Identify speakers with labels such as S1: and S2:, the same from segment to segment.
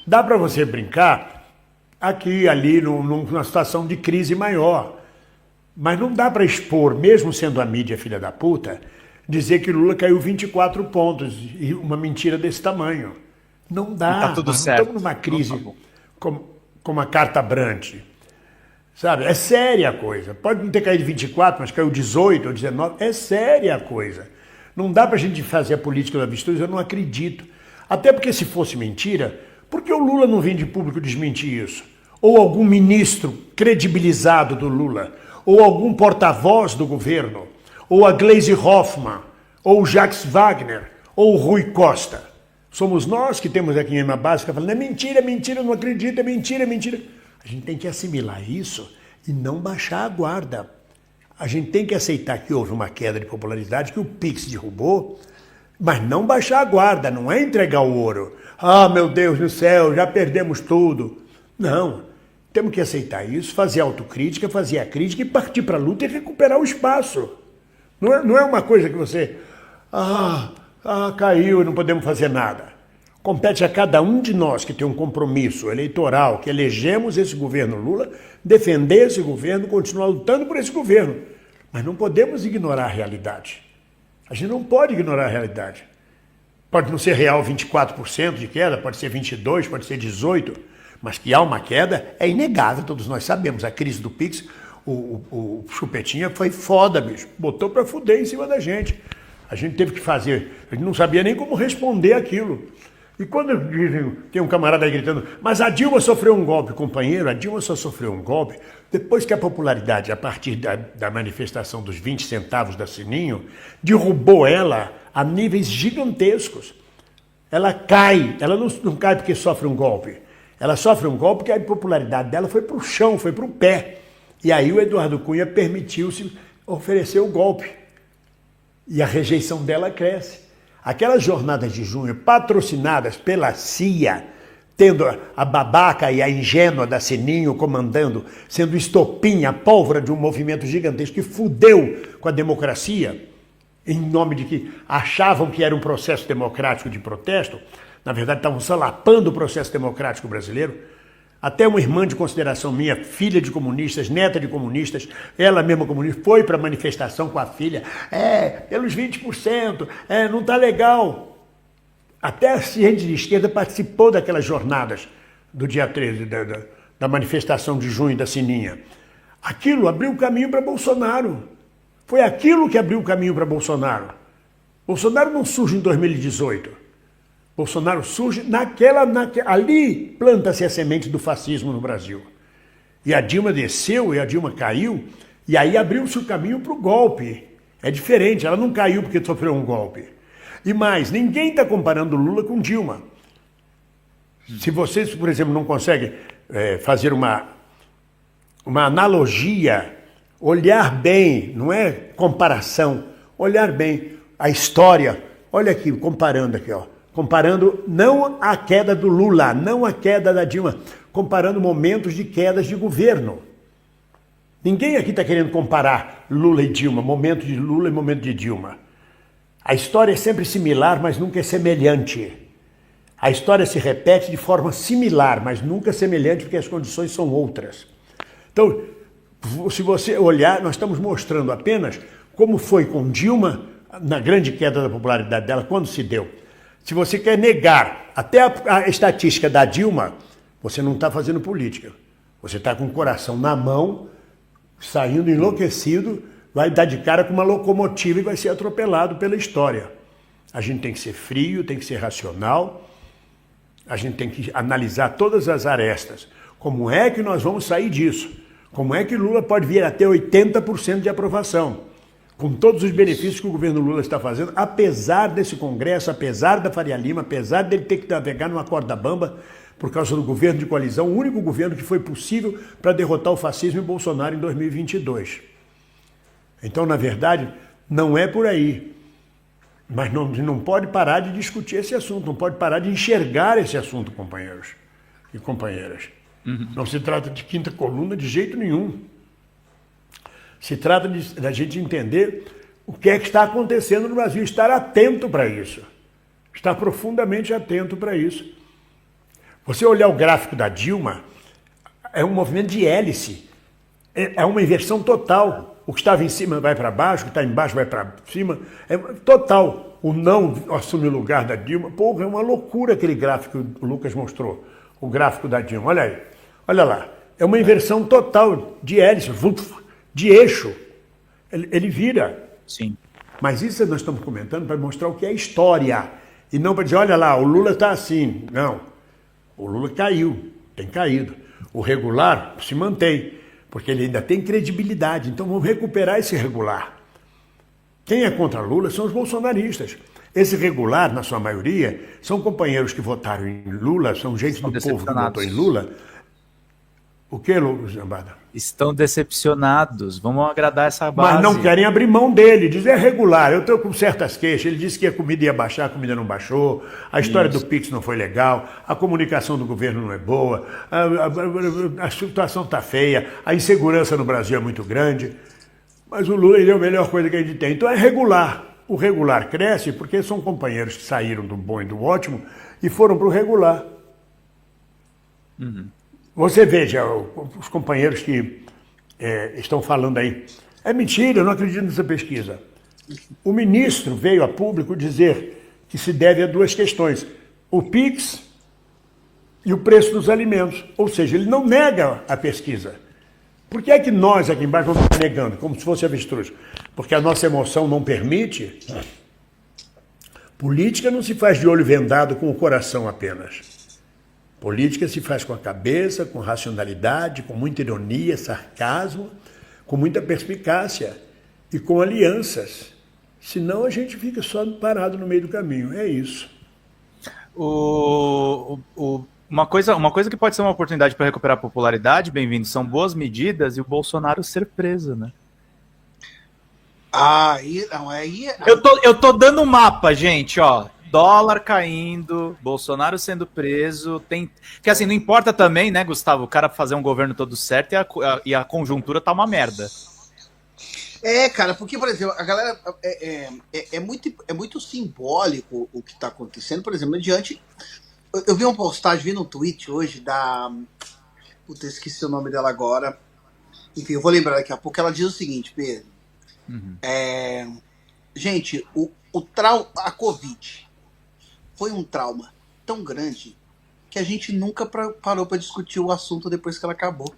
S1: Dá para você brincar aqui, ali, numa situação de crise maior. Mas não dá para expor, mesmo sendo a mídia filha da puta, dizer que Lula caiu 24 pontos e uma mentira desse tamanho. Não dá.
S2: E tá tudo
S1: Nós
S2: certo.
S1: não estamos numa crise como a carta Brandt. Sabe? É séria a coisa. Pode não ter caído 24, mas caiu 18 ou 19. É séria a coisa. Não dá para a gente fazer a política do avestruz, eu não acredito. Até porque se fosse mentira, por que o Lula não vem de público desmentir isso? Ou algum ministro credibilizado do Lula, ou algum porta-voz do governo, ou a Gleisi Hoffmann, ou o Jacques Wagner, ou o Rui Costa. Somos nós que temos aqui em uma básica falando, é mentira, eu não acredito, é mentira, é mentira. A gente tem que assimilar isso e não baixar a guarda. A gente tem que aceitar que houve uma queda de popularidade, que o Pix derrubou, mas não baixar a guarda, não é entregar o ouro. Ah, meu Deus do céu, já perdemos tudo. Não, temos que aceitar isso, fazer autocrítica, fazer a crítica e partir para a luta e recuperar o espaço. Não é uma coisa que você... caiu e não podemos fazer nada. Compete a cada um de nós que tem um compromisso eleitoral, que elegemos esse governo Lula, defender esse governo, continuar lutando por esse governo. Mas não podemos ignorar a realidade. A gente não pode ignorar a realidade. Pode não ser real 24% de queda, pode ser 22%, pode ser 18%, mas que há uma queda é inegável, todos nós sabemos. A crise do Pix, o Chupetinha foi foda, bicho. Botou pra fuder em cima da gente. A gente teve que fazer, a gente não sabia nem como responder aquilo. E quando dizem, tem um camarada aí gritando, mas a Dilma sofreu um golpe, companheiro, a Dilma só sofreu um golpe depois que a popularidade, a partir da manifestação dos 20 centavos da Sininho, derrubou ela a níveis gigantescos. Ela cai, ela não cai porque sofre um golpe. Ela sofre um golpe porque a popularidade dela foi para o chão, foi para o pé. E aí o Eduardo Cunha permitiu-se oferecer o golpe. E a rejeição dela cresce. Aquelas jornadas de junho patrocinadas pela CIA, tendo a babaca e a ingênua da Sininho comandando, sendo estopim, a pólvora de um movimento gigantesco que fudeu com a democracia, em nome de que achavam que era um processo democrático de protesto, na verdade estavam salapando o processo democrático brasileiro. Até uma irmã de consideração minha, filha de comunistas, neta de comunistas, ela mesma comunista, foi para a manifestação com a filha. Pelos 20%, não está legal. Até a gente de esquerda participou daquelas jornadas do dia 13, da manifestação de junho da Sininha. Aquilo abriu o caminho para Bolsonaro. Foi aquilo que abriu o caminho para Bolsonaro. Bolsonaro não surge em 2018. Bolsonaro surge ali planta-se a semente do fascismo no Brasil. E a Dilma desceu, e a Dilma caiu, e aí abriu-se o caminho para o golpe. É diferente, ela não caiu porque sofreu um golpe. E mais, ninguém está comparando Lula com Dilma. Se vocês, por exemplo, não conseguem fazer uma analogia, olhar bem, não é comparação, olhar bem a história, olha aqui, comparando aqui, ó. Comparando não a queda do Lula, não a queda da Dilma, comparando momentos de quedas de governo. Ninguém aqui está querendo comparar Lula e Dilma, momento de Lula e momento de Dilma. A história é sempre similar, mas nunca é semelhante. A história se repete de forma similar, mas nunca semelhante, porque as condições são outras. Então, se você olhar, nós estamos mostrando apenas como foi com Dilma, na grande queda da popularidade dela, quando se deu. Se você quer negar até a estatística da Dilma, você não está fazendo política. Você está com o coração na mão, saindo enlouquecido, vai dar de cara com uma locomotiva e vai ser atropelado pela história. A gente tem que ser frio, tem que ser racional, a gente tem que analisar todas as arestas. Como é que nós vamos sair disso? Como é que Lula pode vir até 80% de aprovação? Com todos os benefícios que o governo Lula está fazendo, apesar desse Congresso, apesar da Faria Lima, apesar dele ter que navegar numa corda bamba por causa do governo de coalizão, o único governo que foi possível para derrotar o fascismo e Bolsonaro em 2022. Então, na verdade, não é por aí. Mas não pode parar de discutir esse assunto, não pode parar de enxergar esse assunto, companheiros e companheiras. Não se trata de quinta coluna de jeito nenhum. Se trata da gente entender o que é que está acontecendo no Brasil, estar atento para isso. Estar profundamente atento para isso. Você olhar o gráfico da Dilma, é um movimento de hélice. É uma inversão total. O que estava em cima vai para baixo, o que está embaixo vai para cima. É total. O não assume o lugar da Dilma. Porra, é uma loucura aquele gráfico que o Lucas mostrou. O gráfico da Dilma. Olha aí. Olha lá. É uma inversão total de hélice, de eixo. Ele vira.
S2: Sim.
S1: Mas isso nós estamos comentando para mostrar o que é história. E não para dizer, olha lá, o Lula está assim. Não. O Lula caiu, tem caído. O regular se mantém, porque ele ainda tem credibilidade. Então vamos recuperar esse regular. Quem é contra Lula são os bolsonaristas. Esse regular, na sua maioria, são companheiros que votaram em Lula, são gente do povo que votou em Lula. O que, Lucas Gambada?
S2: Estão decepcionados. Vamos agradar essa base.
S1: Mas não querem abrir mão dele. Dizer é regular. Eu estou com certas queixas. Ele disse que a comida ia baixar, a comida não baixou. A história do Pix não foi legal. A comunicação do governo não é boa. A situação está feia. A insegurança no Brasil é muito grande. Mas o Lula ele é a melhor coisa que a gente tem. Então é regular. O regular cresce porque são companheiros que saíram do bom e do ótimo e foram para o regular.
S2: Uhum.
S1: Você veja os companheiros que estão falando aí. É mentira, eu não acredito nessa pesquisa. O ministro veio a público dizer que se deve a duas questões. O PIX e o preço dos alimentos. Ou seja, ele não nega a pesquisa. Por que é que nós aqui embaixo vamos estar negando, como se fosse avestruz? Porque a nossa emoção não permite? Política não se faz de olho vendado com o coração apenas. Política se faz com a cabeça, com racionalidade, com muita ironia, sarcasmo, com muita perspicácia e com alianças. Senão a gente fica só parado no meio do caminho. É isso.
S2: Uma coisa que pode ser uma oportunidade para recuperar a popularidade, bem-vindo, são boas medidas e o Bolsonaro ser preso, né?
S3: Aí.
S2: Eu tô dando um mapa, gente, ó. Dólar caindo, Bolsonaro sendo preso, porque assim, não importa também, né, Gustavo, o cara fazer um governo todo certo e a conjuntura tá uma merda.
S3: Cara, porque, por exemplo, a galera é muito simbólico o que tá acontecendo, por exemplo, diante. Eu vi uma postagem, vi no tweet hoje da. Puta, esqueci o nome dela agora. Enfim, eu vou lembrar daqui a pouco. Ela diz o seguinte, Pedro.
S2: Uhum.
S3: Gente, a Covid foi um trauma tão grande que a gente nunca parou para discutir o assunto depois que ela acabou.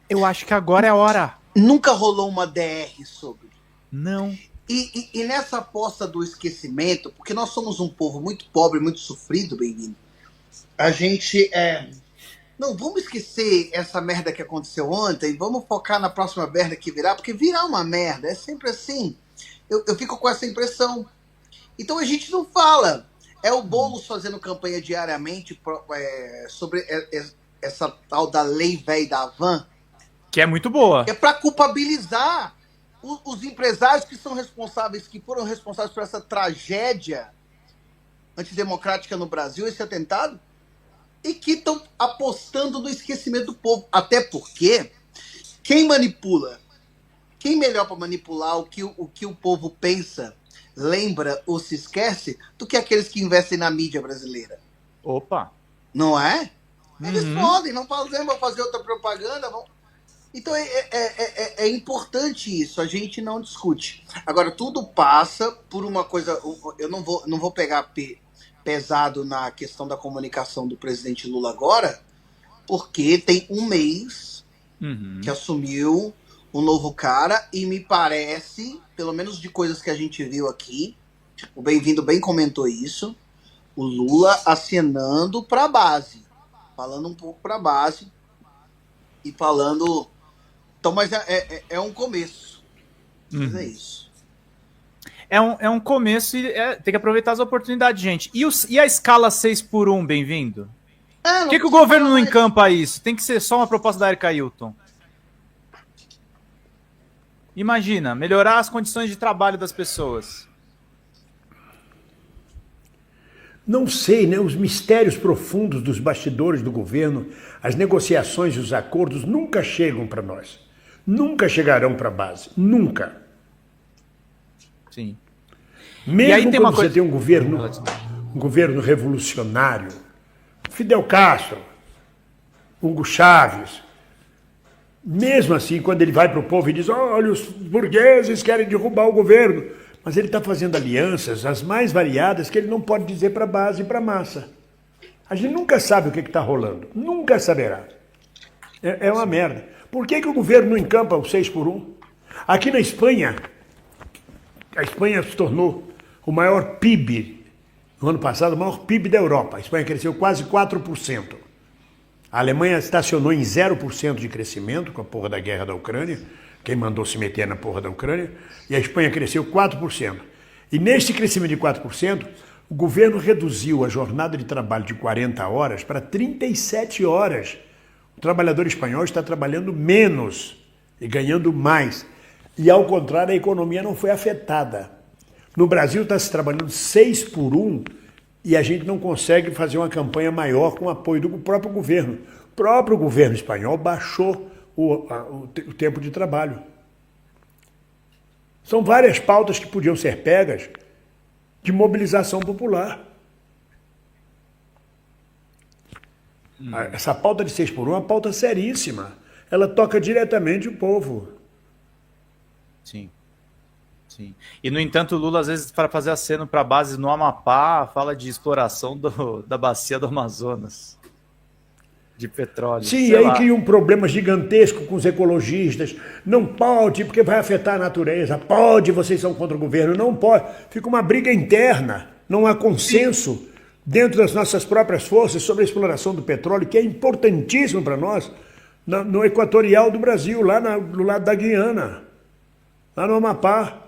S2: Eu acho que agora é a hora.
S3: Nunca rolou uma DR sobre.
S2: Não.
S3: E nessa aposta do esquecimento, porque nós somos um povo muito pobre, muito sofrido, bem-vindo, a gente não, vamos esquecer essa merda que aconteceu ontem, vamos focar na próxima merda que virá, porque virá uma merda, é sempre assim. Eu fico com essa impressão. Então a gente não fala. É o Boulos fazendo campanha diariamente sobre essa tal da lei velha da van.
S2: Que é muito boa.
S3: É para culpabilizar os empresários que são responsáveis, que foram responsáveis por essa tragédia antidemocrática no Brasil, esse atentado, e que estão apostando no esquecimento do povo. Até porque quem manipula, quem melhor para manipular o que o povo pensa, lembra ou se esquece do que aqueles que investem na mídia brasileira.
S2: Opa!
S3: Não é? Eles podem, não fazem, vão fazer outra propaganda. Então é importante isso, a gente não discute. Agora, tudo passa por uma coisa. Eu não vou pegar pesado na questão da comunicação do presidente Lula agora, porque tem um mês que assumiu um novo cara, e me parece, pelo menos de coisas que a gente viu aqui, o Bem-vindo bem comentou isso, o Lula acenando para a base, falando um pouco para a base e falando. Então, mas é um começo. Mas é isso.
S2: É um começo e tem que aproveitar as oportunidades, gente. E a escala 6x1, bem-vindo? Por que o governo não encampa isso? Tem que ser só uma proposta da Erika Hilton. Imagina, melhorar as condições de trabalho das pessoas.
S1: Não sei, né? Os mistérios profundos dos bastidores do governo, as negociações e os acordos nunca chegam para nós. Nunca chegarão para a base. Nunca.
S2: Sim.
S1: Mesmo aí quando você tem um governo revolucionário, Fidel Castro, Hugo Chávez. Mesmo assim, quando ele vai para o povo e diz, olha, os burgueses querem derrubar o governo, mas ele está fazendo alianças, as mais variadas, que ele não pode dizer para a base e para a massa. A gente nunca sabe o que está rolando, nunca saberá. É uma merda. Por que o governo não encampa o 6x1? Aqui na Espanha, a Espanha se tornou o maior PIB, no ano passado, o maior PIB da Europa. A Espanha cresceu quase 4%. A Alemanha estacionou em 0% de crescimento com a porra da guerra da Ucrânia, quem mandou se meter na porra da Ucrânia, e a Espanha cresceu 4%. E neste crescimento de 4%, o governo reduziu a jornada de trabalho de 40 horas para 37 horas. O trabalhador espanhol está trabalhando menos e ganhando mais. E, ao contrário, a economia não foi afetada. No Brasil está se trabalhando 6x1 e a gente não consegue fazer uma campanha maior com o apoio do próprio governo. O próprio governo espanhol baixou o tempo de trabalho. São várias pautas que podiam ser pegas de mobilização popular. Essa pauta de 6x1 é uma pauta seríssima. Ela toca diretamente o povo.
S2: Sim. Sim. E, no entanto, o Lula, às vezes, para fazer aceno para a base no Amapá, fala de exploração da bacia do Amazonas, de petróleo.
S1: Sim, e aí cria um problema gigantesco com os ecologistas. Não pode, porque vai afetar a natureza. Pode, vocês são contra o governo. Não pode. Fica uma briga interna. Não há consenso dentro das nossas próprias forças sobre a exploração do petróleo, que é importantíssimo para nós, no equatorial do Brasil, lá no lado da Guiana, lá no Amapá.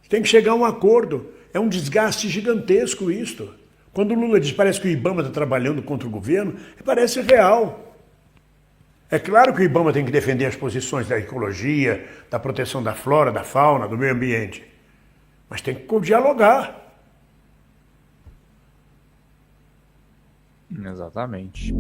S1: Tem que chegar a um acordo. É um desgaste gigantesco isto. Quando o Lula diz que parece que o IBAMA está trabalhando contra o governo, parece real. É claro que o IBAMA tem que defender as posições da ecologia, da proteção da flora, da fauna, do meio ambiente. Mas tem que dialogar.
S2: Exatamente.